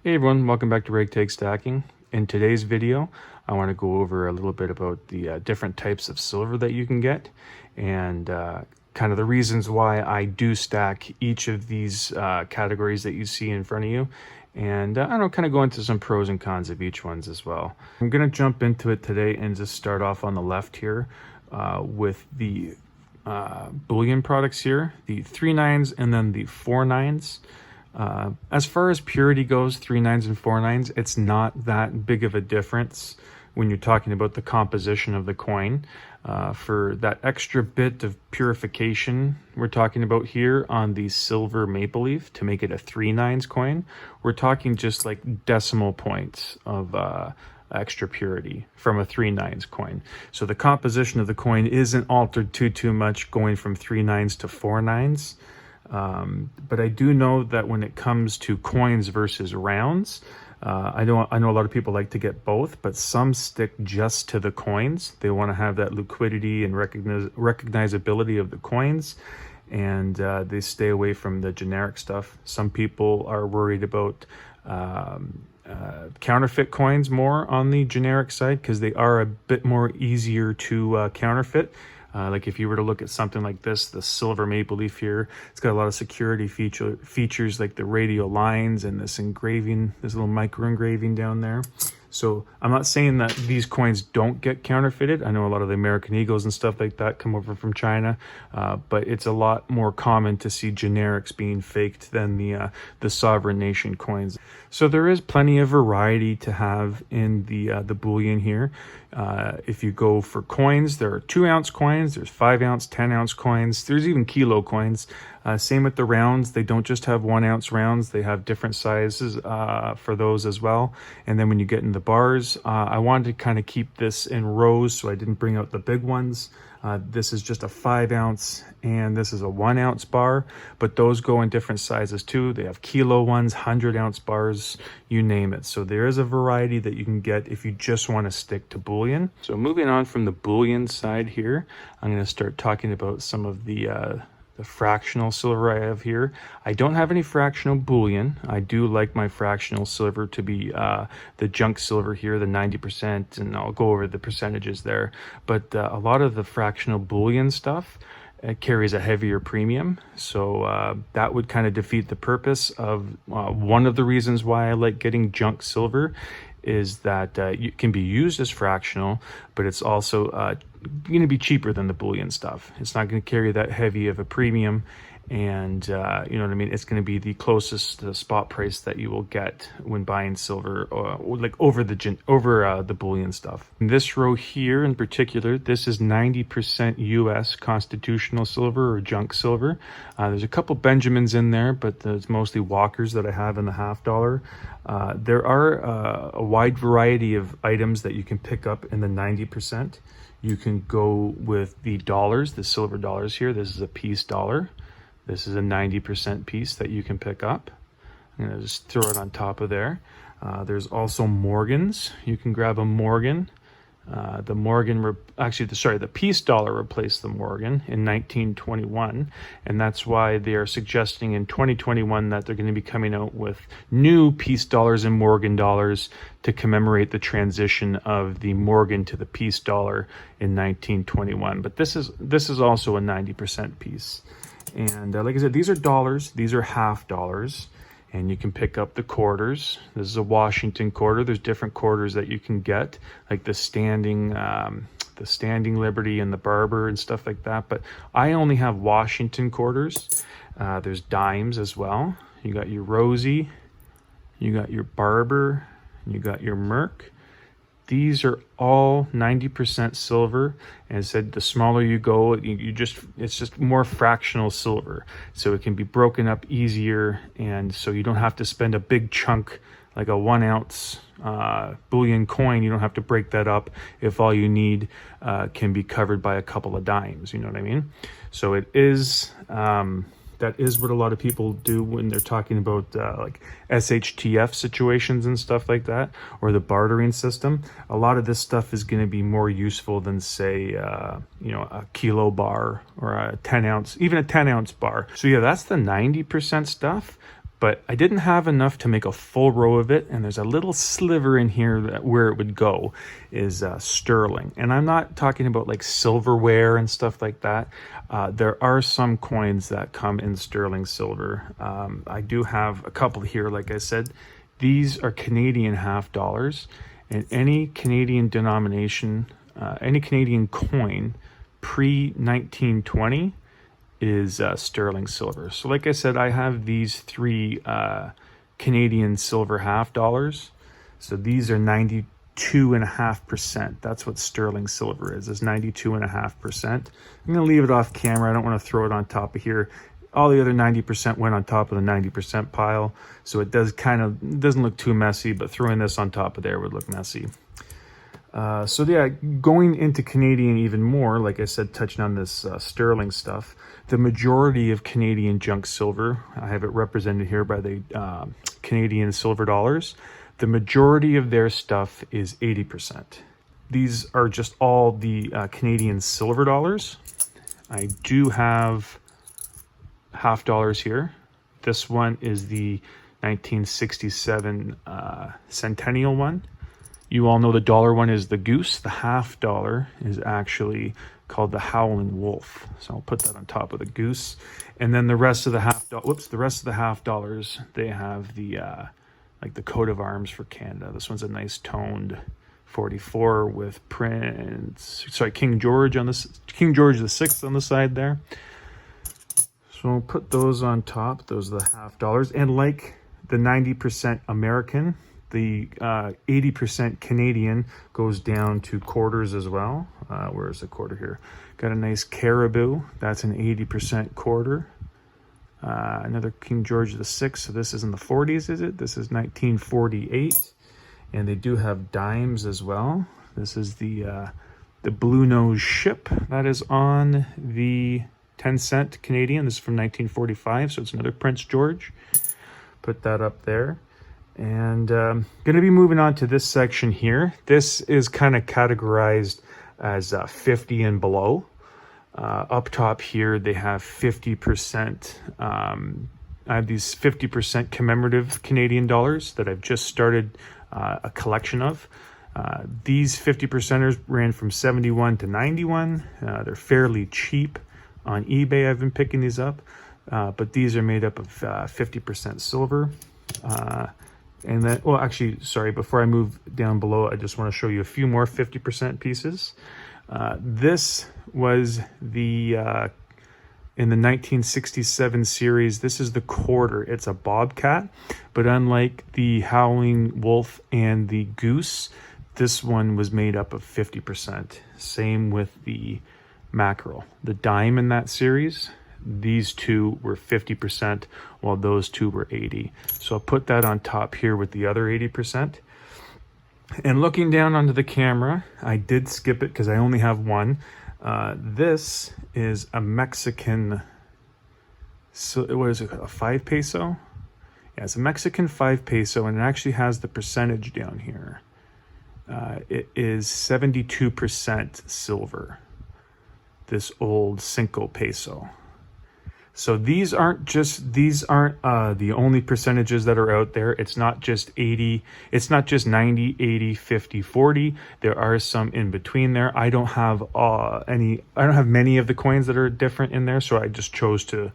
Hey everyone, welcome back to Rag Tag Stacking. In today's video, I want to go over a little bit about the different types of silver that you can get and kind of the reasons why I do stack each of these categories that you see in front of you. And I don't know, kind of go into some pros and cons of each ones as well. I'm going to jump into it today and just start off on the left here with the bullion products here, the 3/9s and then the 4/9s. As far as purity goes, 3/9s and 4/9s, it's not that big of a difference when you're talking about the composition of the coin. For that extra bit of purification we're talking about here on the silver maple leaf to make it a 3/9s coin, we're talking just like decimal points of extra purity from a 3/9s coin. So the composition of the coin isn't altered too much going from 3/9s to 4/9s. But I do know that when it comes to coins versus rounds, I know a lot of people like to get both, but some stick just to the coins. They want to have that liquidity and recognizability of the coins, and they stay away from the generic stuff. Some people are worried about counterfeit coins more on the generic side because they are a bit more easier to counterfeit. Like if you were to look at something like this, the silver maple leaf here, it's got a lot of security features like the radial lines and this engraving, this little micro engraving down there. So I'm not saying that these coins don't get counterfeited. I know a lot of the American Eagles and stuff like that come over from China, but it's a lot more common to see generics being faked than the sovereign nation coins. So there is plenty of variety to have in the bullion here. If you go for coins, there are 2-ounce coins, there's 5-ounce, 10-ounce coins, there's even kilo coins. Same with the rounds. They don't just have 1-ounce rounds, they have different sizes for those as well. And then when you get in the bars, I wanted to kind of keep this in rows, so I didn't bring out the big ones. This is just a 5-ounce and this is a 1-ounce bar, but those go in different sizes too. They have kilo ones, 100-ounce bars, you name it. So there is a variety that you can get if you just want to stick to bullion. So moving on from the bullion side here, I'm going to start talking about some of the fractional silver I have here. I don't have any fractional bullion. I do like my fractional silver to be the junk silver here, the 90%, and I'll go over the percentages there. But a lot of the fractional bullion stuff carries a heavier premium, so that would kind of defeat the purpose of one of the reasons why I like getting junk silver is that it can be used as fractional, but it's also going to be cheaper than the bullion stuff. It's not going to carry that heavy of a premium, and you know what I mean? It's going to be the closest to the spot price that you will get when buying silver, like over the bullion stuff. In this row here in particular, this is 90% US constitutional silver or junk silver. There's a couple Benjamins in there, but it's mostly Walkers that I have in the $50. There are a wide variety of items that you can pick up in the 90%. You can go with the dollars, the silver dollars here. This is a piece dollar. This is a 90% piece that you can pick up. I'm gonna just throw it on top of there. There's also Morgans. You can grab a Morgan. The Morgan, the piece dollar replaced the Morgan in 1921, and that's why they are suggesting in 2021 that they're going to be coming out with new piece dollars and Morgan dollars to commemorate the transition of the Morgan to the piece dollar in 1921. But this is also a 90% piece, and like I said, these are dollars. These are half dollars. And you can pick up the quarters. This is a Washington quarter. There's different quarters that you can get, like the standing Liberty and the Barber and stuff like that. But I only have Washington quarters. There's dimes as well. You got your Rosie, you got your Barber, you got your Merc. These are all 90% silver, and as I said, the smaller you go, it's just more fractional silver, so it can be broken up easier, and so you don't have to spend a big chunk like a 1-ounce bullion coin. You don't have to break that up if all you need can be covered by a couple of dimes. You know what I mean? So it is. That is what a lot of people do when they're talking about like SHTF situations and stuff like that, or the bartering system. A lot of this stuff is going to be more useful than, say, a kilo bar or a 10-ounce, even a 10-ounce bar. So yeah, that's the 90% stuff. but I didn't have enough to make a full row of it, and there's a little sliver in here that where it would go is sterling. And I'm not talking about like silverware and stuff like that. There are some coins that come in sterling silver. I do have a couple here. Like I said, these are Canadian half dollars, and any Canadian denomination, any Canadian coin pre-1920 is sterling silver. So like I said, I have these three Canadian silver half dollars. So these are 92.5%. That's what sterling silver is 92.5%. I'm going to leave it off camera. I don't want to throw it on top of here. All the other 90% went on top of the 90% pile. So it doesn't look too messy, but throwing this on top of there would look messy. So yeah, going into Canadian even more, like I said, touching on this sterling stuff, the majority of Canadian junk silver, I have it represented here by the Canadian silver dollars, the majority of their stuff is 80%. These are just all the Canadian silver dollars. I do have half dollars here. This one is the 1967 centennial one. You all know the dollar one is the goose. The half dollar is actually called the howling wolf. So I'll put that on top of the goose. And then the rest of the half dollars, they have the like the coat of arms for Canada. This one's a nice toned 44 with King George on this, King George the Sixth on the side there. So we'll put those on top. Those are the half dollars. And like the 90% American, the 80% Canadian goes down to quarters as well. Where's the quarter here? Got a nice caribou. That's an 80% quarter. Another King George VI. So this is in the 40s, is it? This is 1948. And they do have dimes as well. This is the Blue Nose ship that is on the 10-cent Canadian. This is from 1945, so it's another Prince George. Put that up there. And going to be moving on to this section here. This is kind of categorized as 50 and below. Up top here, they have 50%. I have these 50% commemorative Canadian dollars that I've just started a collection of. These 50%ers ran from 71 to 91. They're fairly cheap on eBay. I've been picking these up, but these are made up of 50% silver. And then, well, actually, sorry, before I move down below, I just want to show you a few more 50% pieces. This was the, in the 1967 series, this is the quarter. It's a bobcat, but unlike the howling wolf and the goose, this one was made up of 50%. Same with the mackerel. The dime in that series, these two were 50%, while those two were 80. So I'll put that on top here with the other 80%. And looking down onto the camera, I did skip it because I only have one. This is a Mexican, so what is it, a 5 peso? Yeah, it's a Mexican 5 peso, and it actually has the percentage down here. It is 72% silver, this old 5 peso. So these aren't the only percentages that are out there. It's not just 80, it's not just 90, 80, 50, 40. There are some in between there. I don't have many of the coins that are different in there, so I just chose to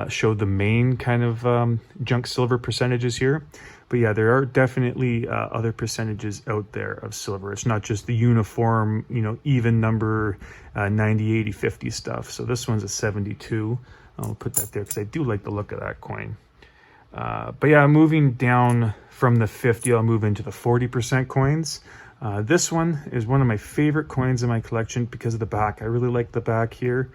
show the main kind of junk silver percentages here. But yeah, there are definitely other percentages out there of silver. It's not just the uniform, even number 90, 80, 50 stuff. So this one's a 72. I'll put that there because I do like the look of that coin. But yeah, moving down from the 50, I'll move into the 40% coins. This one is one of my favorite coins in my collection because of the back. I really like the back here.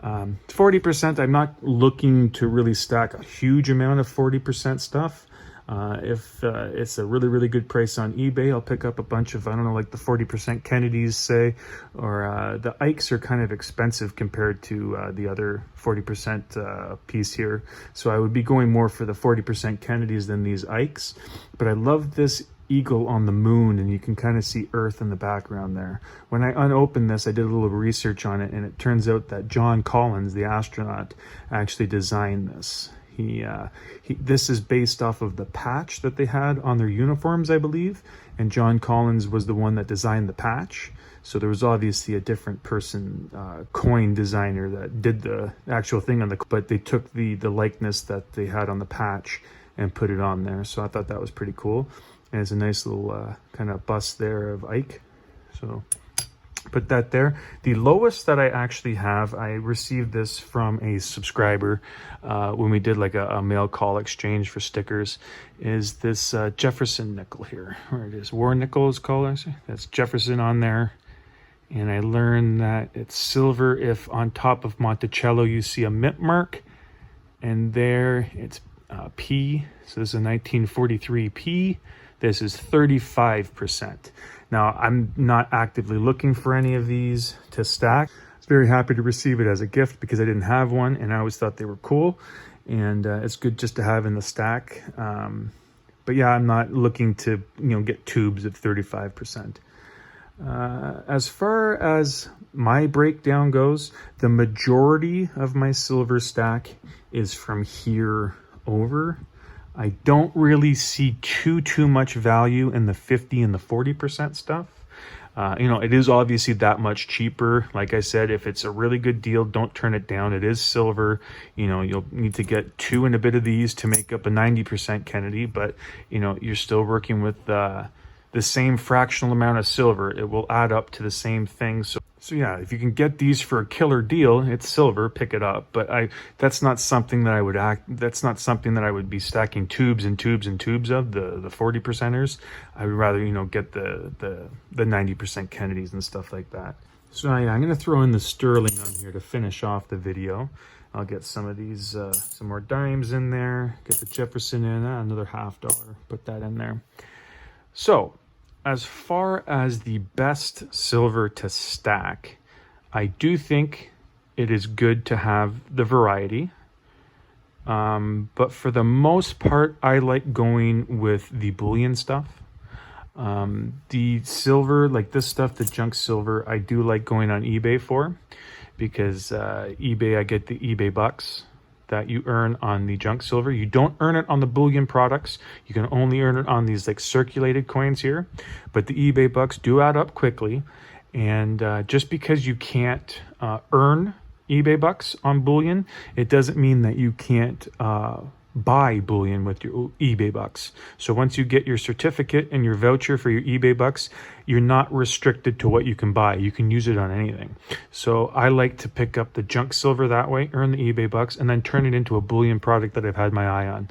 40%, I'm not looking to really stack a huge amount of 40% stuff. If it's a really, really good price on eBay, I'll pick up a bunch of, I don't know, like the 40% Kennedys, say, or the Ikes are kind of expensive compared to the other 40% piece here. So I would be going more for the 40% Kennedys than these Ikes. But I love this eagle on the moon, and you can kind of see Earth in the background there. When I unopened this, I did a little research on it, and it turns out that John Collins, the astronaut, actually designed this. This is based off of the patch that they had on their uniforms, I believe, and John Collins was the one that designed the patch. So there was obviously a different person, coin designer, that did the actual thing on the, but they took the likeness that they had on the patch and put it on there. So I thought that was pretty cool. And it's a nice little kind of bust there of Ike. So put that there. The lowest that I actually have, I received this from a subscriber when we did like a mail call exchange for stickers, is this Jefferson Nickel here. Where it is, War Nickel is called, actually. That's Jefferson on there. And I learned that it's silver if on top of Monticello you see a mint mark, and there it's P. So this is a 1943 P. This is 35%. Now, I'm not actively looking for any of these to stack. I was very happy to receive it as a gift because I didn't have one, and I always thought they were cool. And it's good just to have in the stack. But yeah, I'm not looking to get tubes of 35%. As far as my breakdown goes, the majority of my silver stack is from here over. I don't really see too much value in the 50 and the 40% stuff. It is obviously that much cheaper. Like I said, if it's a really good deal, don't turn it down. It is silver. You'll need to get 2 and a bit of these to make up a 90% Kennedy, but you're still working with the same fractional amount of silver. It will add up to the same thing. So yeah, if you can get these for a killer deal, it's silver, pick it up. But that's not something that I would be stacking tubes and tubes and tubes of, the 40%ers. I would rather, get the 90% Kennedys and stuff like that. So yeah, I'm gonna throw in the sterling on here to finish off the video. I'll get some of these, some more dimes in there, get the Jefferson in, another $50, put that in there. So, as far as the best silver to stack, I do think it is good to have the variety. But for the most part, I like going with the bullion stuff. The silver, like this stuff, the junk silver, I do like going on eBay for, because eBay, I get the eBay bucks that you earn on the junk silver. You don't earn it on the bullion products. You can only earn it on these like circulated coins here, but the eBay bucks do add up quickly. And just because you can't earn eBay bucks on bullion, it doesn't mean that you can't buy bullion with your eBay bucks. So once you get your certificate and your voucher for your eBay bucks, you're not restricted to what you can buy. You can use it on anything. So I like to pick up the junk silver that way, earn the eBay bucks, and then turn it into a bullion product that I've had my eye on.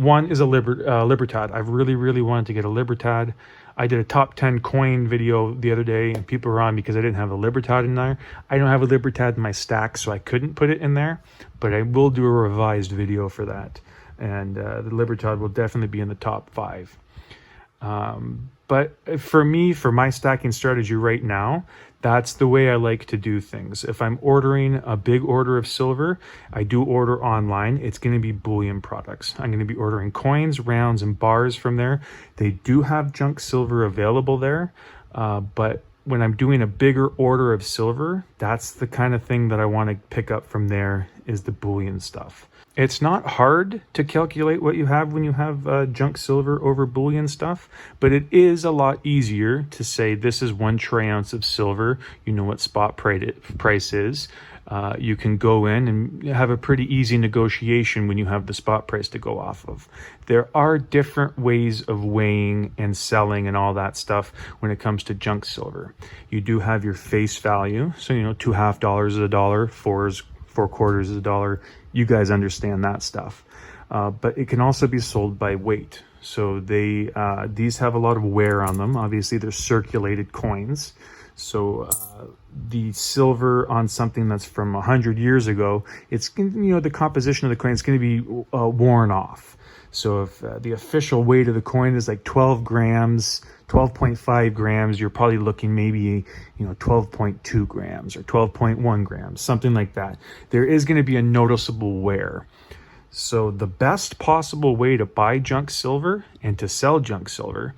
One is a Libertad. I've really wanted to get a Libertad. I did a top 10 coin video the other day, and people were on because I didn't have a Libertad in there. I don't have a Libertad in my stack, so I couldn't put it in there, but I will do a revised video for that. And the Libertad will definitely be in the top 5. But for me, for my stacking strategy right now, that's the way I like to do things. If I'm ordering a big order of silver, I do order online. It's going to be bullion products. I'm going to be ordering coins, rounds, and bars from there. They do have junk silver available there, but when I'm doing a bigger order of silver, that's the kind of thing that I want to pick up from there, is the bullion stuff. It's not hard to calculate what you have when you have junk silver over bullion stuff, but it is a lot easier to say this is 1 troy ounce of silver. You know what spot price is. You can go in and have a pretty easy negotiation when you have the spot price to go off of. There are different ways of weighing and selling and all that stuff when it comes to junk silver. You do have your face value. So, $2 $2.50 is $1, 4 quarters is $1. You guys understand that stuff. But it can also be sold by weight. So these have a lot of wear on them. Obviously, they're circulated coins. So the silver on something that's from 100 years ago, it's, the composition of the coin is going to be worn off. So if the official weight of the coin is like 12 grams, 12.5 grams, you're probably looking maybe, 12.2 grams or 12.1 grams, something like that. There is going to be a noticeable wear. So the best possible way to buy junk silver and to sell junk silver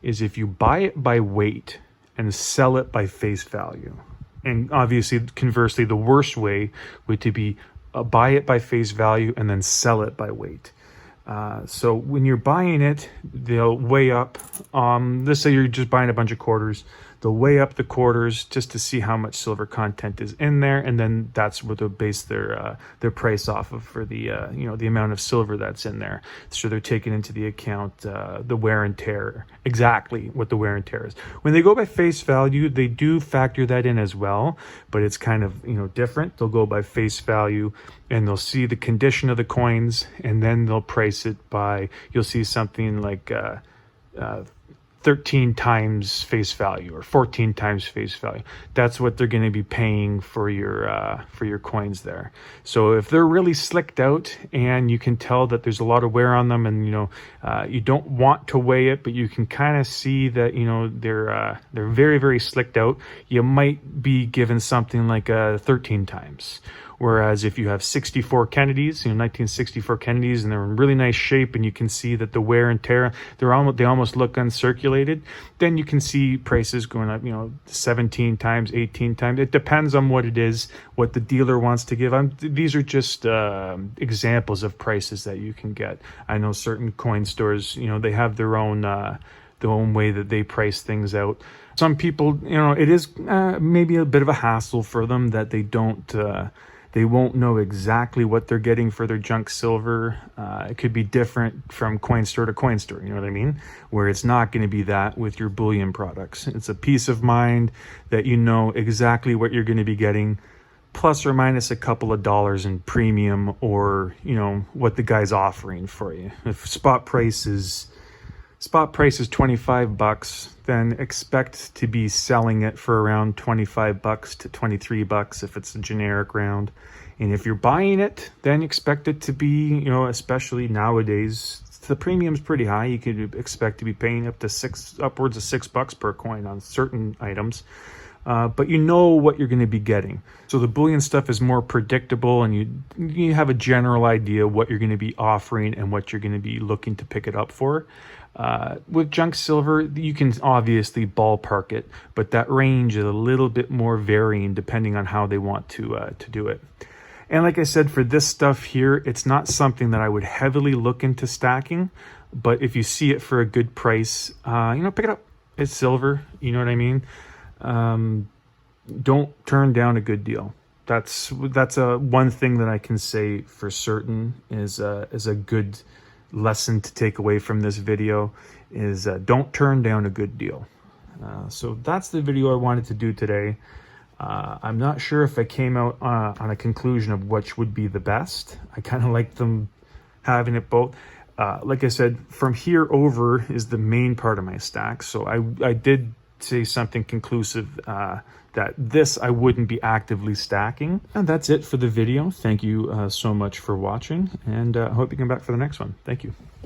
is if you buy it by weight and sell it by face value. And obviously, conversely, the worst way would to be buy it by face value and then sell it by weight. So when you're buying it, they'll weigh up, let's say you're just buying a bunch of quarters, they'll weigh up the quarters just to see how much silver content is in there, and then that's what they'll base their price off of for the the amount of silver that's in there. So they're taking into the account the wear and tear, exactly what the wear and tear is. When they go by face value, they do factor that in as well, but it's kind of different. They'll go by face value and they'll see the condition of the coins, and then they'll price it by, you'll see something like 13 times face value or 14 times face value. That's what they're going to be paying for your coins there. So if they're really slicked out and you can tell that there's a lot of wear on them, and you don't want to weigh it, but you can kind of see that they're very, very slicked out, you might be given something like 13 times. Whereas if you have 64 Kennedys, 1964 Kennedys, and they're in really nice shape, and you can see that the wear and tear, they almost look uncirculated, then you can see prices going up, 17 times, 18 times. It depends on what it is, what the dealer wants to give. These are just examples of prices that you can get. I know certain coin stores, they have their own way that they price things out. Some people, it is maybe a bit of a hassle for them that they won't know exactly what they're getting for their junk silver. It could be different from coin store to coin store, you know what I mean? Where it's not going to be that with your bullion products. It's a peace of mind that you know exactly what you're going to be getting, plus or minus a couple of dollars in premium, or what the guy's offering for you. If spot price is $25, then expect to be selling it for around $25 to $23 if it's a generic round. And if you're buying it, then expect it to be, especially nowadays, the premium's pretty high. You could expect to be paying upwards of $6 per coin on certain items. But you know what you're going to be getting. So the bullion stuff is more predictable, and you have a general idea what you're going to be offering and what you're going to be looking to pick it up for. With junk silver, you can obviously ballpark it, but that range is a little bit more varying depending on how they want to do it. And like I said, for this stuff here, it's not something that I would heavily look into stacking, but if you see it for a good price, pick it up. It's silver, you know what I mean? Don't turn down a good deal. That's one thing that I can say for certain is a good lesson to take away from this video is don't turn down a good deal. So that's the video I wanted to do today. I'm not sure if I came out on a conclusion of which would be the best. I kind of like them having it both. Like I said, from here over is the main part of my stack. So I did say something conclusive that this I wouldn't be actively stacking. And that's it for the video. Thank you so much for watching, and I hope you come back for the next one. Thank you.